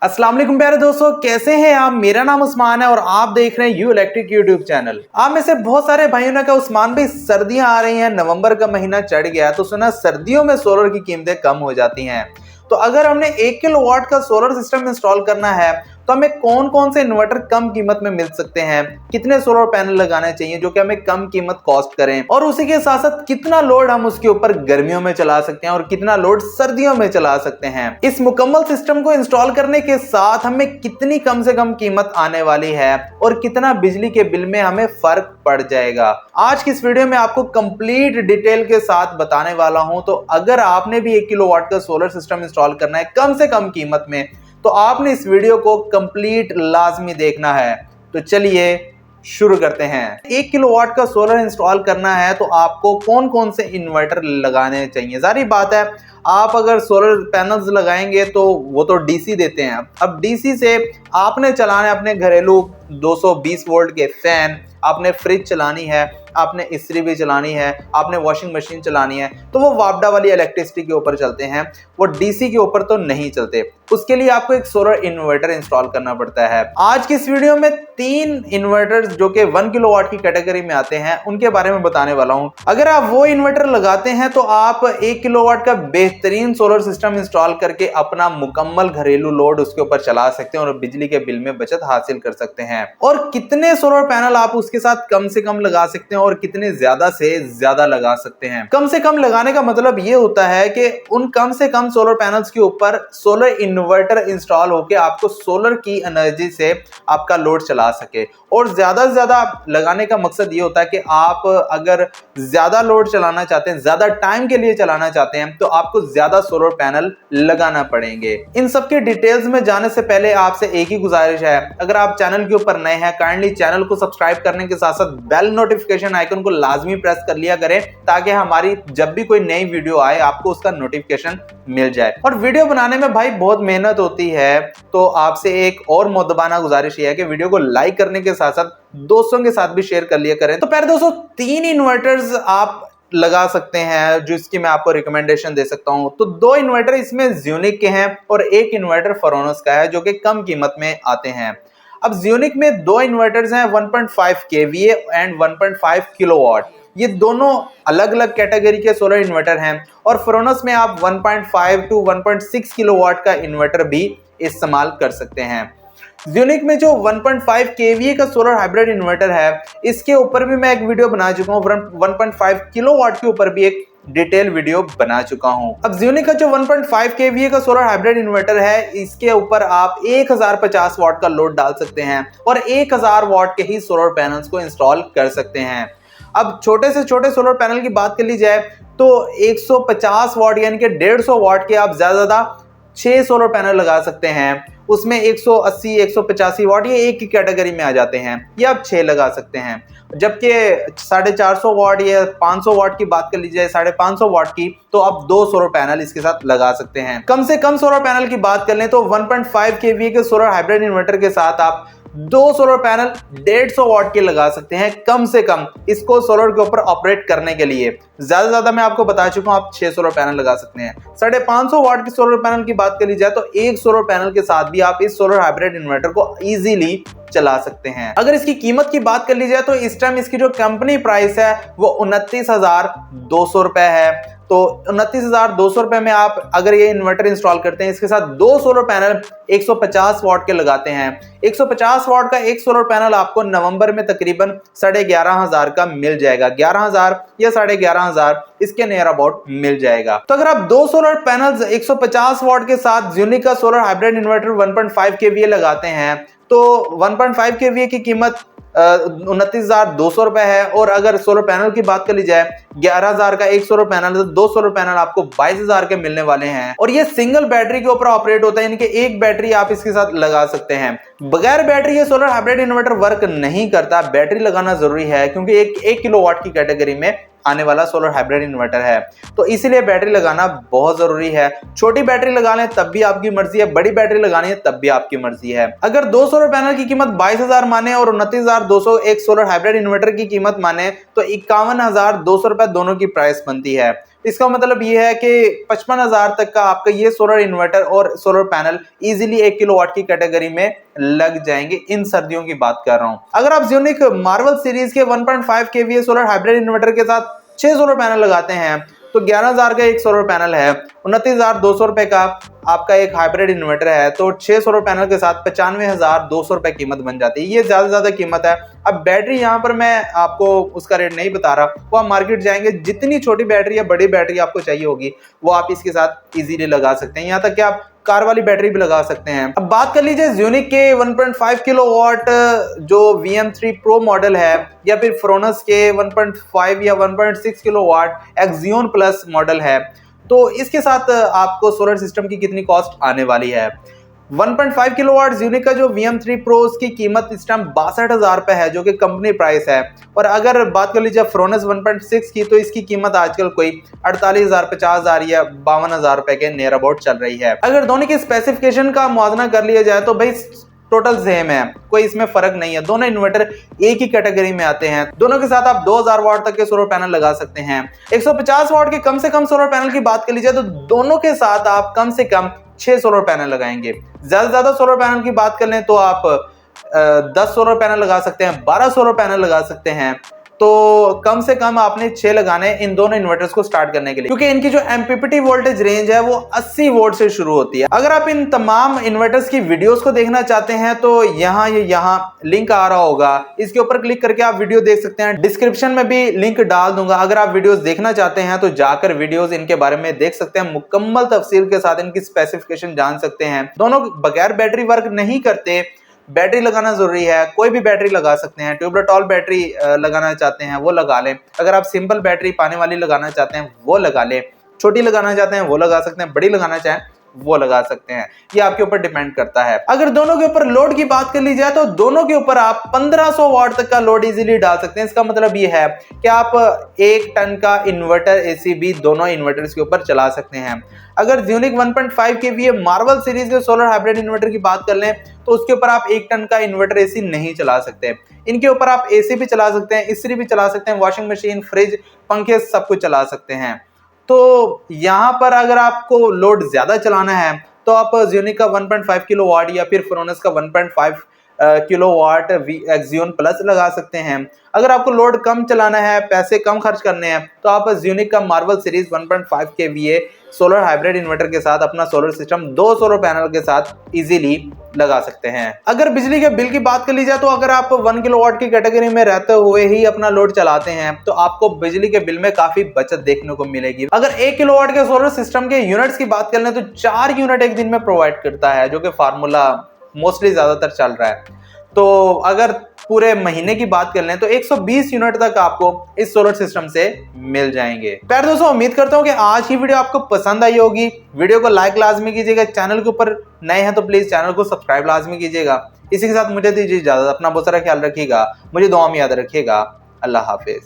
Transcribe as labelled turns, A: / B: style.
A: अस्सलाम वालेकुम प्यारे दोस्तों, कैसे हैं आप। मेरा नाम उस्मान है और आप देख रहे हैं यू इलेक्ट्रिक यूट्यूब चैनल। आप में से बहुत सारे भाइयों ने कहा उस्मान भाई सर्दियां आ रही हैं, नवंबर का महीना चढ़ गया तो सुना सर्दियों में सोलर की कीमतें कम हो जाती हैं। तो अगर हमने 1 किलोवाट का सोलर सिस्टम इंस्टॉल करना है तो हमें कौन कौन से इन्वर्टर कम कीमत में मिल सकते हैं, कितने सोलर पैनल लगाने चाहिए जो कि हमें कम कीमत कॉस्ट करें, और उसी के साथ साथ कितना लोड हम उसके ऊपर गर्मियों में चला सकते हैं और कितना लोड सर्दियों में चला सकते हैं। इस मुकम्मल सिस्टम को इंस्टॉल करने के साथ हमें कितनी कम से कम कीमत आने वाली है और कितना बिजली के बिल में हमें फर्क पड़ जाएगा, आज की इस वीडियो में आपको कंप्लीट डिटेल के साथ बताने वाला हूं। तो अगर आपने भी 1 किलोवाट का सोलर सिस्टम इंस्टॉल करना है कम से कम कीमत में तो आपने इस वीडियो को कंप्लीट लाजमी देखना है। तो चलिए शुरू करते हैं। 1 किलोवाट का सोलर इंस्टॉल करना है तो आपको कौन कौन से इन्वर्टर लगाने चाहिए। जारी बात है, आप अगर सोलर पैनल्स लगाएंगे तो वो तो डीसी देते हैं। अब डीसी से आपने चलाना है अपने घरेलू 220 वोल्ट के फैन, आपने फ्रिज चलानी है, आपने इस्त्री भी चलानी है, आपने वॉशिंग मशीन चलानी है, तो वो वापडा वाली इलेक्ट्रिसिटी के ऊपर चलते हैं, वो डीसी के ऊपर तो नहीं चलते। उसके लिए आपको एक सोलर इन्वर्टर इंस्टॉल करना पड़ता है। आज की इस वीडियो में 3 इन्वर्टर्स जो कि 1 किलोवाट की कैटेगरी में आते हैं उनके बारे में बताने वाला हूं। अगर आप वो इन्वर्टर लगाते हैं तो आप 1 किलोवाट का बेहतरीन सोलर सिस्टम इंस्टॉल करके अपना मुकम्मल घरेलू लोड उसके ऊपर चला सकते हैं और बिजली के बिल में बचत हासिल कर सकते हैं। और कितने सोलर पैनल आप उसके साथ कम से कम लगा सकते हैं और कितने ज्यादा से ज्यादा लगा सकते हैं। कम से कम लगाने का मतलब ये होता है कि उन कम से कम सोलर पैनल्स के ऊपर सोलर इन्वर्टर इंस्टॉल होकर आपको सोलर की एनर्जी से आपका लोड चला सके। और ज्यादा से ज्यादा लगाने का मकसद ये होता है कि आप अगर ज्यादा लोड चलाना चाहते हैं, ज्यादा टाइम के लिए चलाना चाहते हैं तो आपको ज्यादा सोलर पैनल लगाना पड़ेंगे। इन सब के डिटेल्स में जाने से पहले आपसे एक ही गुजारिश है, अगर आप चैनल के ऊपर नए हैं काइंडली चैनल को सब्सक्राइब करने के साथ साथ बेल नोटिफिकेशन आइकन को लाजमी प्रेस कर लिया करें ताकि हमारी जब भी कोई नई वीडियो आए आपको उसका नोटिफिकेशन मिल जाए। और वीडियो बनाने में भाई बहुत मेहनत होती है, तो आपसे एक और मुद्दबाना गुजारिश ये है कि वीडियो को लाइक करने के साथ साथ दोस्तों के साथ भी शेयर कर लिया करें। तो प्यारे दोस्तों 3 इन्वर्टर्स आप लगा सकते हैं जिसकी मैं आपको रिकमेंडेशन दे सकता हूं। तो 2 इन्वर्टर इसमें ज़्यूनिक के हैं और एक इन्वर्टर फरोनस का है जो कि कम कीमत में आते हैं। अब ज़्यूनिक में 2 इन्वर्टर्स हैं 1.5 kVA एंड 1.5 किलोवाट। ये दोनों अलग अलग कैटेगरी के सोलर इन्वर्टर हैं और फरोनस में आप 1.5 टू 1.6 किलोवाट का इन्वर्टर भी इस्तेमाल कर सकते हैं। ज़्यूनिक में जो 1.5 kVA का सोलर हाइब्रिड इन्वर्टर है इसके ऊपर भी मैं एक वीडियो बना चुका हूँ, 1.5 किलोवाट के ऊपर भी एक डिटेल वीडियो बना चुका हूं। अब ज़्यूनिक का जो 1.5 kVA का सोलर हाइब्रिड इन्वर्टर है इसके ऊपर आप 1050 वाट का लोड डाल सकते हैं और 1000 वाट के ही सोलर पैनल्स को इंस्टॉल कर सकते हैं। अब छोटे से छोटे सोलर पैनल की बात कर ली जाए तो 150 वाट यानी कि 150 वाट के आप ज्यादा 6 सोलर पैनल लगा सकते हैं। उसमें 180 185 वाट ये एक ही कैटेगरी में आ जाते हैं, ये आप 6 लगा सकते हैं। जबकि 450 वाट या 500 वाट की बात कर ली जाए, 550 वाट की, तो आप 2 सोलर पैनल इसके साथ लगा सकते हैं। कम से कम सोलर पैनल की बात कर लें तो 1.5 kVA के सोलर हाइब्रिड इन्वर्टर के साथ आप 2 सोलर पैनल 150 वाट के लगा सकते हैं कम से कम इसको सोलर के ऊपर ऑपरेट करने के लिए। ज्यादा ज्यादा मैं आपको बता चुका हूं, आप 6 सोलर पैनल लगा सकते हैं। 550 वाट के सोलर पैनल की बात कर ली जाए तो एक सोलर पैनल के साथ भी आप इस सोलर हाइब्रिड इन्वर्टर को इजीली चला सकते हैं। अगर इसकी कीमत की बात कर ली जाए तो इस टाइम इसकी जो कंपनी प्राइस है वो 29,200 रुपए है। तो 29,200 रुपए में आप अगर ये इन्वर्टर इंस्टॉल करते हैं, इसके साथ 2 सोलर पैनल 150 वाट के लगाते हैं, 150 वाट का एक सोलर पैनल आपको नवंबर में तकरीबन 11,500 का मिल जाएगा, 11,000 या 11,500 इसके नियर अबाउट मिल जाएगा। तो अगर आप 2 सोलर पैनल्स 150 वाट के साथ ज़्यूनिक का सोलर हाइब्रिड इन्वर्टर 1.5 kVA लगाते हैं तो 1.5 kVA की कीमत 29,200 रुपए है। और अगर सोलर पैनल की बात कर ली जाए 11,000 का एक सोलर पैनल, तो 2 सोलर पैनल आपको 22,000 के मिलने वाले हैं। और ये सिंगल बैटरी के ऊपर ऑपरेट होता है, यानी कि एक बैटरी आप इसके साथ लगा सकते हैं। बगैर बैटरी ये सोलर हाइब्रिड इन्वर्टर वर्क नहीं करता, बैटरी लगाना जरूरी है क्योंकि एक किलोवाट की कैटेगरी में आने वाला सोलर हाइब्रिड इन्वर्टर है, तो इसीलिए बैटरी लगाना बहुत जरूरी है। छोटी बैटरी लगा लें तब भी आपकी मर्जी है, बड़ी बैटरी लगानी है तब भी आपकी मर्जी है। अगर 2 सोलर पैनल की कीमत 22,000 माने और 29,200 एक सोलर हाइब्रिड इन्वर्टर की कीमत माने तो 51,200 रुपए दोनों की प्राइस बनती है। इसका मतलब ये है कि 55,000 तक का आपका ये सोलर इन्वर्टर और सोलर पैनल इजीली 1 किलोवाट की कैटेगरी में लग जाएंगे। इन सर्दियों की बात कर रहा हूं। अगर आप ज़्यूनिक मार्वल सीरीज के 1.5 kVA सोलर हाइब्रिड इन्वर्टर के साथ 6 सोलर पैनल लगाते हैं तो 11,000 का एक सोलर पैनल है, 29,200 रुपए का आपका एक हाइब्रिड इन्वर्टर है, तो 6 सोलर पैनल के साथ 95,200 रुपए कीमत बन जाती है। ये ज्यादा कीमत है। अब बैटरी यहाँ पर मैं आपको उसका रेट नहीं बता रहा, वो आप मार्केट जाएंगे, जितनी छोटी बैटरी या बड़ी बैटरी आपको चाहिए होगी वो आप इसके साथ इजीली लगा सकते हैं। यहाँ तक कि आप कार वाली बैटरी भी लगा सकते हैं। अब बात कर लीजिए ज़्यूनिक के 1.5 किलोवाट जो VM3 Pro मॉडल है या फिर फ्रोनस के 1.5 या 1.6 किलोवाट एक्सियोन प्लस मॉडल है, तो इसके साथ आपको सोलर सिस्टम की कितनी कॉस्ट आने वाली है। 1.5 किलोवाट ज़्यूनिक का जो VM3 Pro उसकी कीमत इस टाइम 62,000 रुपए है, जो कि कंपनी प्राइस है। और अगर बात कर लीजिए फ्रोनस 1.6 की, तो इसकी कीमत आजकल कोई 48,000, 50,000 या 52,000 रुपए के नियर अबाउट चल रही है। अगर दोनों की स्पेसिफिकेशन का मुआवजा कर लिया जाए तो भाई टोटल सेम है, कोई इसमें फर्क नहीं है। दोनों इन्वर्टर एक ही कैटेगरी में आते हैं। दोनों के साथ आप 2000 वाट तक के सोलर पैनल लगा सकते हैं। 150 वाट के कम से कम सोलर पैनल की बात कर लीजिए तो दोनों के साथ आप कम से कम 6 सोलर पैनल लगाएंगे। ज्यादा सोलर पैनल की बात कर लें तो आप 10 सोलर पैनल लगा सकते हैं, 12 सोलर पैनल लगा सकते हैं। तो कम से कम आपने 6 लगाने इन दोनों इन्वर्टर्स को स्टार्ट करने के लिए, क्योंकि इनकी जो MPPT वोल्टेज रेंज है वो 80 वोल्ट से शुरू होती है। अगर आप इन तमाम इन्वर्टर्स की वीडियोस को देखना चाहते हैं तो यहाँ लिंक आ रहा होगा, इसके ऊपर क्लिक करके आप वीडियो देख सकते हैं। डिस्क्रिप्शन में भी लिंक डाल दूंगा। अगर आप वीडियोस देखना चाहते हैं तो जाकर वीडियोस इनके बारे में देख सकते हैं, मुकम्मल तफसील के साथ इनकी स्पेसिफिकेशन जान सकते हैं। दोनों बगैर बैटरी वर्क नहीं करते, बैटरी लगाना जरूरी है। कोई भी बैटरी लगा सकते हैं। ट्यूबलेटॉल बैटरी लगाना चाहते हैं वो लगा लें। अगर आप सिंपल बैटरी पानी वाली लगाना चाहते हैं वो लगा लें। छोटी लगाना चाहते हैं वो लगा सकते हैं, बड़ी लगाना चाहें वो लगा सकते हैं। ये आपके ऊपर डिपेंड करता है। अगर दोनों के ऊपर लोड की बात कर ली जाए तो दोनों के ऊपर आप 1500 वाट तक का लोड इजीली डाल सकते हैं। इसका मतलब ये है कि आप 1 टन का इन्वर्टर AC भी दोनों इन्वर्टर्स के ऊपर चला सकते हैं। अगर ज़्यूनिक 1.5 kVA मार्वल सीरीज के सोलर हाइब्रिड इन्वर्टर की बात कर लें तो उसके ऊपर आप 1 टन का इन्वर्टर AC नहीं चला सकते। इनके ऊपर आप AC भी चला सकते हैं, इस्त्री भी चला सकते हैं, वॉशिंग मशीन, फ्रिज, पंखे सब कुछ चला सकते हैं। तो यहाँ पर अगर आपको लोड ज्यादा चलाना है तो आप ज़्यूनिक का 1.5 किलोवाट या फिर फ्रोनस का 1.5 किलोवाट एक्सियोन प्लस लगा सकते हैं। अगर आपको लोड कम चलाना है, पैसे कम खर्च करने हैं, तो आप ज़्यूनिक का Marvel series 1.5 kVA solar hybrid inverter के साथ अपना सोलर सिस्टम 2 सोलर पैनल के साथ इजीली लगा सकते हैं। अगर बिजली के बिल की बात कर ली जाए तो अगर आप 1 किलोवाट की कैटेगरी में रहते हुए ही अपना लोड चलाते हैं तो आपको बिजली के बिल में काफी बचत देखने को मिलेगी। अगर 1 किलोवाट के सोलर सिस्टम के यूनिट्स की बात कर लें तो 4 यूनिट एक दिन में प्रोवाइड करता है, जो कि फार्मूला मोस्टली ज्यादातर चल रहा है। तो अगर पूरे महीने की बात कर लें तो 120 यूनिट तक आपको इस सोलर सिस्टम से मिल जाएंगे। प्यारे दोस्तों, उम्मीद करता हूं कि आज की वीडियो आपको पसंद आई होगी। वीडियो को लाइक लाजमी कीजिएगा। चैनल के ऊपर नए हैं तो प्लीज चैनल को सब्सक्राइब लाजमी कीजिएगा। इसी के साथ मुझे दीजिए इजाजत। अपना बहुत सारा ख्याल रखिएगा, मुझे दुआ में याद रखिएगा। अल्लाह हाफिज।